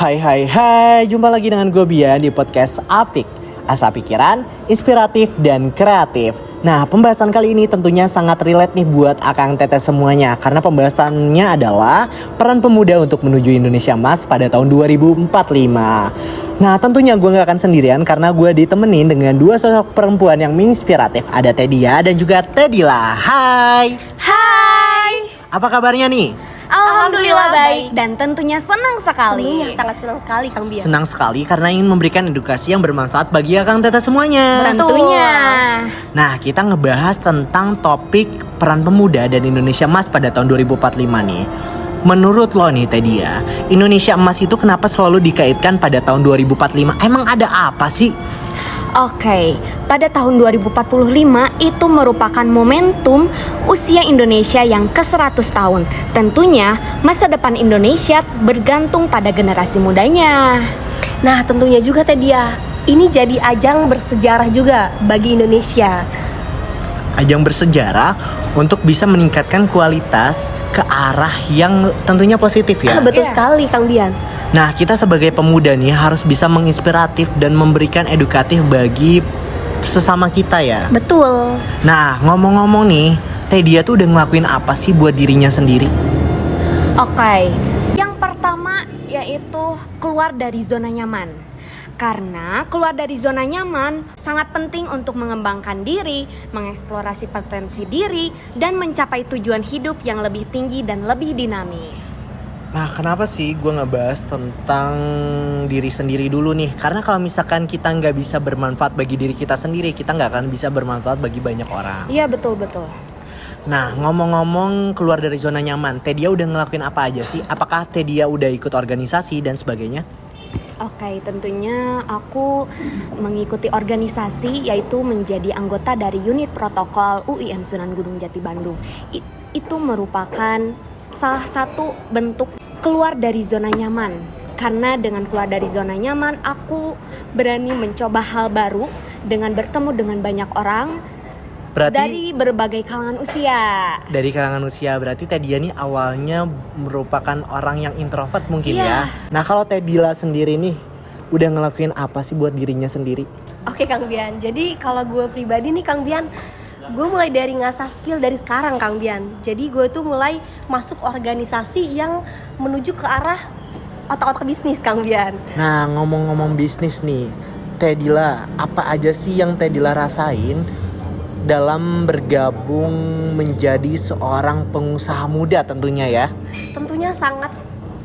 Hai, jumpa lagi dengan gue Bian di podcast Apik. Asa pikiran, inspiratif, dan kreatif. Nah, pembahasan kali ini tentunya sangat relate nih buat akang teteh semuanya. Karena pembahasannya adalah peran pemuda untuk menuju Indonesia Emas pada tahun 2045. Nah, tentunya gue gak akan sendirian karena gue ditemenin dengan dua sosok perempuan yang menginspiratif. Ada Tedia dan juga Tedila. Hai! Apa kabarnya nih? Alhamdulillah baik dan tentunya senang sekali. Sangat senang sekali Kang Bian. Senang sekali karena ingin memberikan edukasi yang bermanfaat bagi akang teteh semuanya. Tentunya. Nah, kita ngebahas tentang topik peran pemuda dan Indonesia Emas pada tahun 2045 nih. Menurut lo nih Tedia, Indonesia Emas itu kenapa selalu dikaitkan pada tahun 2045? Emang ada apa sih? Oke, pada tahun 2045 itu merupakan momentum usia Indonesia yang ke-100 tahun. Tentunya masa depan Indonesia bergantung pada generasi mudanya. Nah, tentunya juga Tedia, ini jadi ajang bersejarah juga bagi Indonesia. Ajang bersejarah untuk bisa meningkatkan kualitas ke arah yang tentunya positif ya. Betul sekali Kang Bian. Nah, kita sebagai pemuda nih harus bisa menginspiratif dan memberikan edukatif bagi sesama kita ya. Betul. Nah, ngomong-ngomong nih, Tedia tuh udah ngelakuin apa sih buat dirinya sendiri? Oke, yang pertama yaitu keluar dari zona nyaman. Karena keluar dari zona nyaman sangat penting untuk mengembangkan diri, mengeksplorasi potensi diri, dan mencapai tujuan hidup yang lebih tinggi dan lebih dinamis. Nah, kenapa sih gue ngebahas tentang diri sendiri dulu nih? Karena kalau misalkan kita nggak bisa bermanfaat bagi diri kita sendiri, kita nggak akan bisa bermanfaat bagi banyak orang. Iya, betul. Nah, ngomong-ngomong keluar dari zona nyaman, Tedia udah ngelakuin apa aja sih? Apakah Tedia udah ikut organisasi dan sebagainya? Oke, tentunya aku mengikuti organisasi yaitu menjadi anggota dari unit protokol UIN Sunan Gunung Jati Bandung. Itu merupakan salah satu bentuk keluar dari zona nyaman. Karena dengan keluar dari zona nyaman, aku berani mencoba hal baru dengan bertemu dengan banyak orang. Berarti dari berbagai kalangan usia. Dari kalangan usia, berarti Tedia nih awalnya merupakan orang yang introvert mungkin ya. Nah, kalau Tedila sendiri nih udah ngelakuin apa sih buat dirinya sendiri? Oke Kang Bian, jadi kalau gue pribadi nih Kang Bian, gue mulai dari ngasah skill dari sekarang Kang Bian. Jadi gue tuh mulai masuk organisasi yang menuju ke arah otak-otak bisnis Kang Bian. Nah, ngomong-ngomong bisnis nih, Tedila, apa aja sih yang Tedila rasain dalam bergabung menjadi seorang pengusaha muda tentunya ya? Tentunya sangat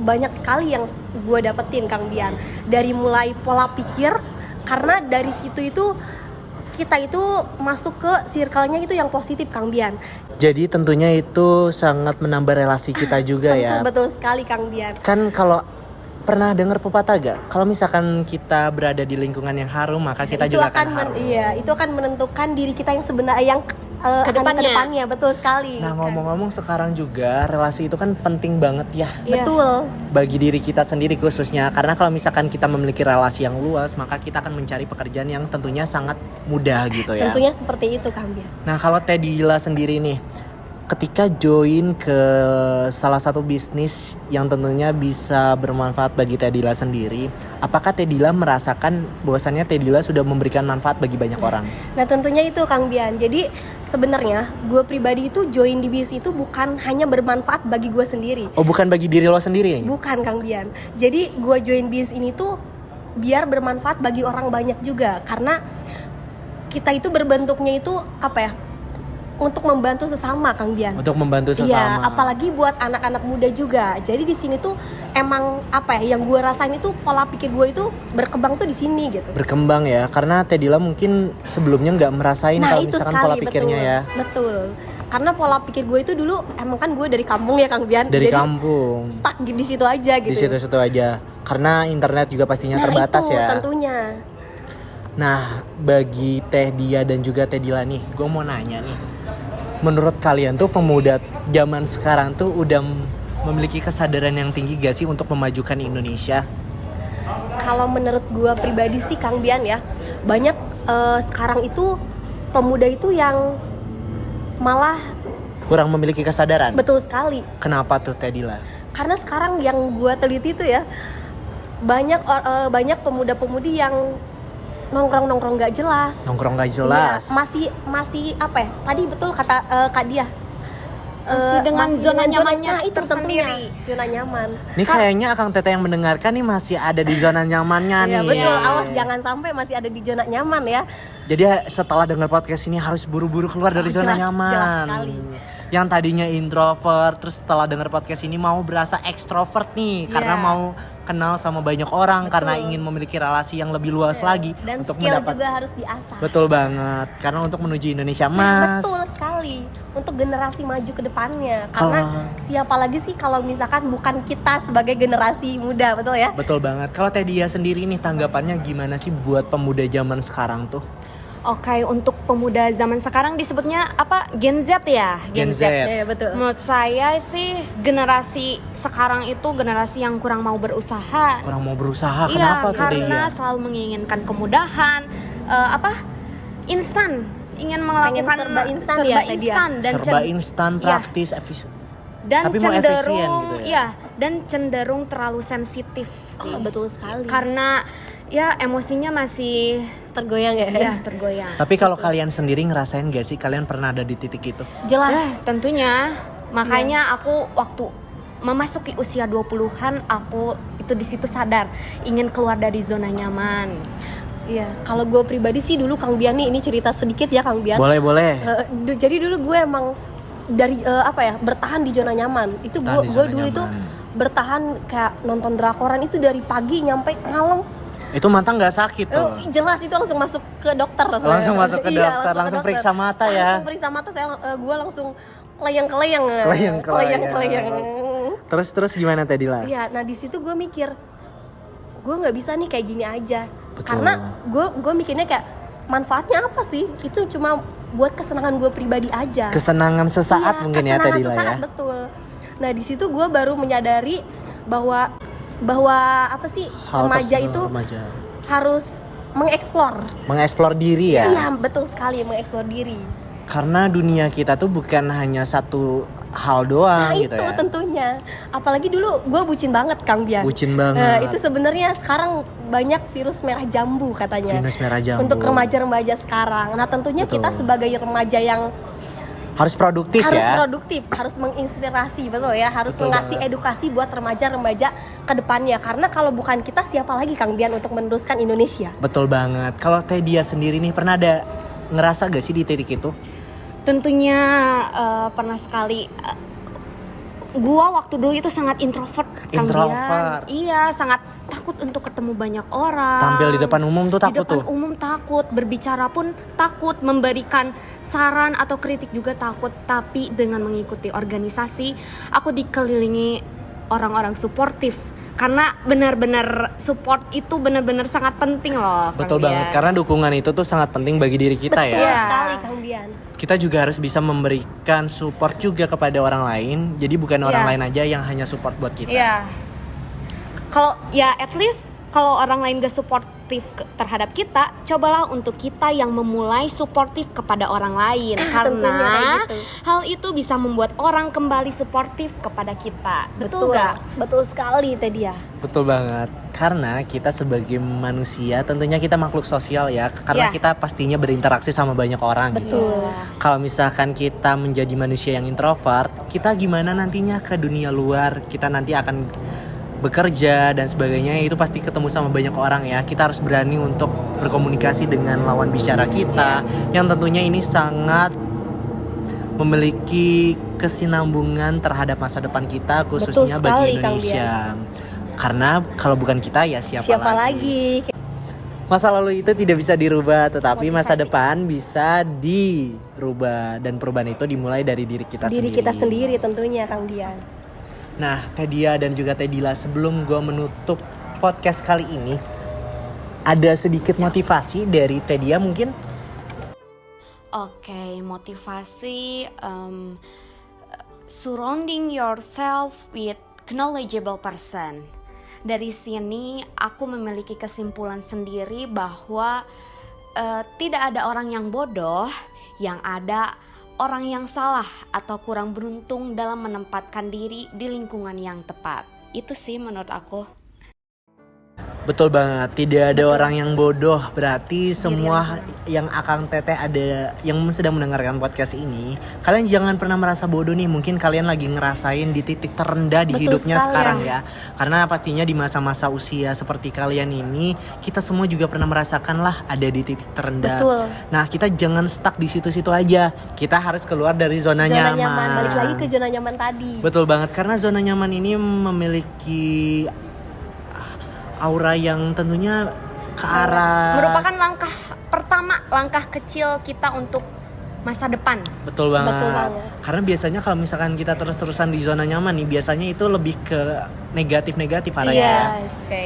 banyak sekali yang gue dapetin Kang Bian. Dari mulai pola pikir, karena dari situ itu kita itu masuk ke circle-nya itu yang positif Kang Bian. Jadi tentunya itu sangat menambah relasi kita juga ya. Betul sekali Kang Bian. Kan kalau pernah dengar pepatah gak? Kalau misalkan kita berada di lingkungan yang harum, maka kita itu juga akan harum. Itu akan menentukan diri kita yang sebenarnya yang kedepannya. Betul sekali. Nah, ngomong-ngomong sekarang juga relasi itu kan penting banget ya. Betul. Bagi diri kita sendiri khususnya, karena kalau misalkan kita memiliki relasi yang luas, maka kita akan mencari pekerjaan yang tentunya sangat mudah gitu ya. Tentunya seperti itu Kang Bian. Nah, kalau Tedila sendiri nih, ketika join ke salah satu bisnis yang tentunya bisa bermanfaat bagi Tedila sendiri, apakah Tedila merasakan bahwasannya Tedila sudah memberikan manfaat bagi banyak orang? Nah, tentunya itu Kang Bian. Jadi sebenarnya gue pribadi itu join di bisnis itu bukan hanya bermanfaat bagi gue sendiri. Oh, bukan bagi diri lo sendiri? Bukan Kang Bian. Jadi gue join bisnis ini tuh biar bermanfaat bagi orang banyak juga. Karena kita itu berbentuknya itu apa ya? Untuk membantu sesama Kang Bian. Untuk membantu sesama. Iya, apalagi buat anak-anak muda juga. Jadi di sini tuh emang apa ya? Yang gue rasain itu pola pikir gue itu berkembang tuh di sini gitu. Berkembang ya, karena Tedila mungkin sebelumnya nggak merasain kalau misalkan pola pikirnya ya. Betul. Karena pola pikir gue itu dulu emang kan gue dari kampung ya Kang Bian. Dari jadi kampung. Stuck di situ aja gitu. Di situ-situ aja. Karena internet juga pastinya terbatas itu, ya. Tentunya. Nah, bagi Tedia dan juga Tedila nih, gue mau nanya nih. Menurut kalian tuh pemuda zaman sekarang tuh udah memiliki kesadaran yang tinggi gak sih untuk memajukan Indonesia? Kalau menurut gue pribadi sih Kang Bian ya, banyak sekarang itu pemuda itu yang malah kurang memiliki kesadaran. Betul sekali. Kenapa tuh Tedila? Karena sekarang yang gue teliti itu ya, banyak pemuda-pemudi yang nongkrong nggak jelas. Nongkrong gak jelas. Iya, masih apa ya? Tadi betul kata Kak Dia. Masih dengan zona nyamannya itu tersendiri. tentunya, zona nyaman. Ini kayaknya Akang Teteh yang mendengarkan nih masih ada di zona nyamannya Iya nih. betul, Iya. awas jangan sampai masih ada di zona nyaman ya. Jadi setelah dengar podcast ini harus buru-buru keluar dari zona jelas nyaman. sekali. Yang tadinya introvert, terus setelah dengar podcast ini mau berasa ekstrovert nih, karena Iya. mau kenal sama banyak orang, Betul. karena ingin memiliki relasi yang lebih luas lagi Dan untuk skill mendapat. juga harus diasah. Betul banget, karena untuk menuju Indonesia Nah, Mas. betul sekali. Untuk generasi maju ke depannya. Karena siapa lagi sih kalau misalkan bukan kita sebagai generasi muda, betul ya? Betul banget. Kalau Teh Dia sendiri nih tanggapannya gimana sih buat pemuda zaman sekarang tuh? Oke, untuk pemuda zaman sekarang disebutnya apa? Gen Z ya? Gen Z. Iya, betul. Menurut saya sih generasi sekarang itu generasi yang kurang mau berusaha. Kurang mau berusaha, Iya, kenapa tuh Teh karena Dia? selalu menginginkan kemudahan, instan, ingin melakukan serba instan serba ya, Teh Dia? instan dan Serba instan, iya. praktis, efisien. dan Tapi mau efisien cenderung gitu ya? ya, dan cenderung terlalu sensitif sih. Oh, betul sekali. Karena ya emosinya masih tergoyang ya. ya tergoyang. Tapi kalau kalian sendiri ngerasain gak sih kalian pernah ada di titik itu? Jelas. Ya, tentunya. Makanya Iya. aku waktu memasuki usia 20-an aku itu di situ sadar ingin keluar dari zona nyaman. Iya. Kalau gue pribadi sih dulu Kang Bian nih, ini cerita sedikit ya Kang Bian. Boleh. Jadi dulu gue emang dari bertahan di zona nyaman. Itu Tahan di gue zona dulu itu nyaman. bertahan kayak nonton drakoran itu dari pagi nyampe malam. Itu mata nggak sakit tuh? Jelas itu langsung masuk ke dokter. Langsung masuk ke Iya, dokter, langsung periksa mata ya? Langsung periksa mata, gue langsung keleyang-keleyang. Keleyang-keleyang. Terus gimana tadi lah? Iya, nah di situ gue mikir, gue nggak bisa nih kayak gini aja. Betul. Karena gue mikirnya kayak manfaatnya apa sih? Itu cuma buat kesenangan gue pribadi aja. Kesenangan sesaat Iya, mungkin ya kesenangan tadi lah sesaat, ya. betul. Nah di situ gue baru menyadari bahwa apa sih Hal remaja tersebut, itu remaja. harus Mengeksplor diri ya. Iya betul sekali, mengeksplor diri. Karena dunia kita tuh bukan hanya satu hal doang Nah gitu itu ya. tentunya. Apalagi dulu gue bucin banget Kang Bian. Bucin Nah, banget. itu sebenarnya sekarang banyak virus merah jambu katanya. Virus merah jambu. Untuk remaja-remaja sekarang. Nah tentunya Betul. kita sebagai remaja yang Harus produktif harus ya. produktif, harus menginspirasi, betul ya, harus Betul mengasih banget. edukasi buat remaja-remaja ke depannya. Karena kalau bukan kita, siapa lagi Kang Bian untuk meneruskan Indonesia? Betul banget. Kalau Teh Dia sendiri nih pernah ada ngerasa gak sih di titik itu? Tentunya pernah sekali. Gua waktu dulu itu sangat introvert, Kang Introvert. Bian. Iya, sangat takut untuk ketemu banyak orang. Tampil di depan umum tuh takut Di depan tuh. umum takut, berbicara pun takut, memberikan saran atau kritik juga takut. Tapi dengan mengikuti organisasi, aku dikelilingi orang-orang suportif. Karena benar-benar support itu benar-benar sangat penting loh, Kang Betul Bian. banget. Karena dukungan itu tuh sangat penting bagi diri kita Betul ya. Iya. sekali Kang Bian. Kita juga harus bisa memberikan support juga kepada orang lain. Jadi bukan orang Iya. lain aja yang hanya support buat kita. Iya. Kalau ya at least kalau orang lain gak suportif terhadap kita, cobalah untuk kita yang memulai suportif kepada orang lain. Tentunya kayak Karena gitu. hal itu bisa membuat orang kembali suportif kepada kita. Betul gak? Betul sekali Teh Dia. Betul banget. Karena kita sebagai manusia tentunya kita makhluk sosial ya. Karena Iya. kita pastinya berinteraksi sama banyak orang gitu. Betul. Kalau misalkan kita menjadi manusia yang introvert, kita gimana nantinya ke dunia luar? Kita nanti akan bekerja dan sebagainya, itu pasti ketemu sama banyak orang ya. Kita harus berani untuk berkomunikasi dengan lawan bicara kita, yang tentunya ini sangat memiliki kesinambungan terhadap masa depan kita, khususnya Betul bagi sekali, Kang Indonesia. Karena kalau bukan kita ya siapa lagi? Masa lalu itu tidak bisa dirubah, tetapi masa Motivasi. depan bisa dirubah, dan perubahan itu dimulai dari diri kita Diri sendiri. kita sendiri tentunya Kang Dian. Nah, Teh Dia dan juga Teh Dila, sebelum gue menutup podcast kali ini, ada sedikit motivasi dari Teh Dia mungkin? Oke, motivasi surrounding yourself with knowledgeable person. Dari sini aku memiliki kesimpulan sendiri bahwa tidak ada orang yang bodoh, yang ada orang yang salah atau kurang beruntung dalam menempatkan diri di lingkungan yang tepat. Itu sih menurut aku. Betul banget, tidak ada orang yang bodoh. Berarti semua yang Akang Teteh ada yang sedang mendengarkan podcast ini, kalian jangan pernah merasa bodoh nih. Mungkin kalian lagi ngerasain di titik terendah di Betul hidupnya sekali, sekarang ya. Karena pastinya di masa-masa usia seperti kalian ini, kita semua juga pernah merasakan lah ada di titik terendah. Betul. Nah, kita jangan stuck di situ-situ aja. Kita harus keluar dari zona nyaman. Balik lagi ke zona nyaman tadi. Betul banget, karena zona nyaman ini memiliki aura yang tentunya ke arah merupakan langkah pertama, langkah kecil kita untuk masa depan. Betul banget. Betul banget. Karena biasanya kalau misalkan kita terus-terusan di zona nyaman nih, biasanya itu lebih ke negatif-negatif arahnya. Iya. Oke.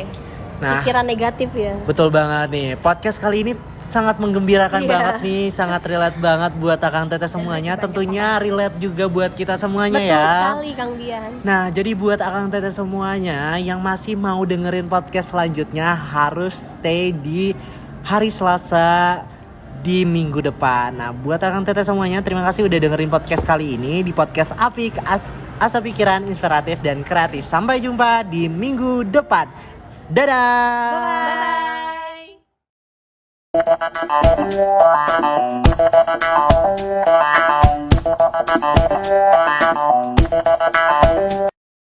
Nah, Pikiran negatif ya. betul banget nih. Podcast kali ini sangat menggembirakan Iya. banget nih, sangat relate banget buat Akang Teteh semuanya. Tentunya relate juga buat kita semuanya Betul ya. sekali Kang Bian. Nah, jadi buat Akang Teteh semuanya yang masih mau dengerin podcast selanjutnya harus stay di hari Selasa di minggu depan. Nah, buat Akang Teteh semuanya, terima kasih udah dengerin podcast kali ini di podcast Apik Asa Pikiran Inspiratif dan Kreatif. Sampai jumpa di minggu depan. Dadah. Bye.